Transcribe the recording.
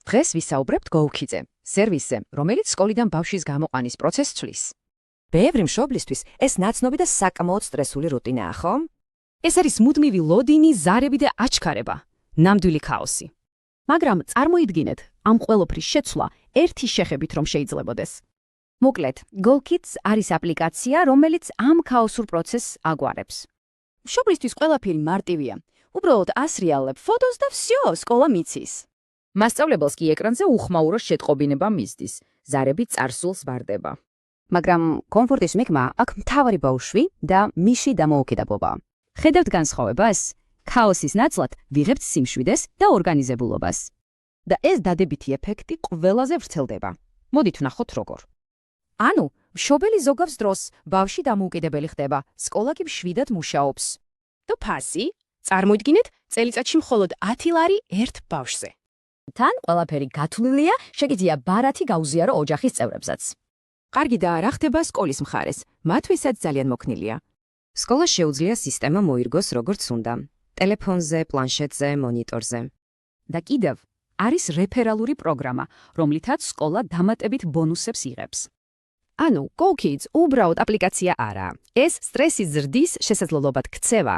დღეს ვისაუბრებთ GoKids-ზე, სერვისზე, რომელიც სკოლიდან ბავშვის გამოყვანის პროცესს ცვლის. ბევრი მშობლისთვის ეს ნაცნობი და საკმაოდ სტრესული რუტინაა, ხო? ეს არის მუდმივი ლოდინი, ზარები და აჩქარება, ნამდვილი ქაოსი. მაგრამ წარმოიდგინეთ, ამ ყველაფრის შეცვლა ერთი შეხებით რომ შეიძლებოდეს. მოკლედ, GoKids არის აპლიკაცია, რომელიც ამ ქაოსურ პროცესს აგვარებს. მშობლისთვის ყველაფერი მარტივია. უბრალოდ ასრიალებ ფოტოს და всё, სკოლა მიცის. მასწავლებელს კი ეკრანზე უხმაურო შეტყობინება მისდის, ზარები წარსულს ვარდება. მაგრამ კომფორტის მიღმა აქ მთავარი ბავშვი და მიში დამოუკიდებლობა. ხედავთ განსხვავებას? ქაოსის ნაცვლად ვიღებთ სიმშვიდეს და ორგანიზებულობას. და ეს დადებითი ეფექტი ყველაზე ვრცელდება. მოდით ვნახოთ როგორ. ანუ, მშობელი ზოგავს დროს, ბავშვი დამოუკიდებელი ხდება, სკოლა კი მშვიდად მუშაობს. და ფასი? წარმოიდგინეთ, წელიწადში მხოლოდ 10 ლარი ერთ ბავშვზე. თან ყველაფერი გათვლილია, შეგიძლია ბარათი გაუზიარო ოჯახის წევრებსაც. კარგი და რა ხდება სკოლის მხარეს? მათთვისაც ძალიან მოქნილია. სკოლა შეუძლია სისტემა მოირგოს როგორც უნდა. ტელეფონზე, პლანშეტზე, მონიტორზე. და კიდევ არის რეფერალური პროგრამა, რომლითაც სკოლა დამატებით ბონუსებს იღებს. ანუ GoKids უბრალოდ აპლიკაცია არა. ეს სტრესის ზრდის შესაძლებლობად ქცევა.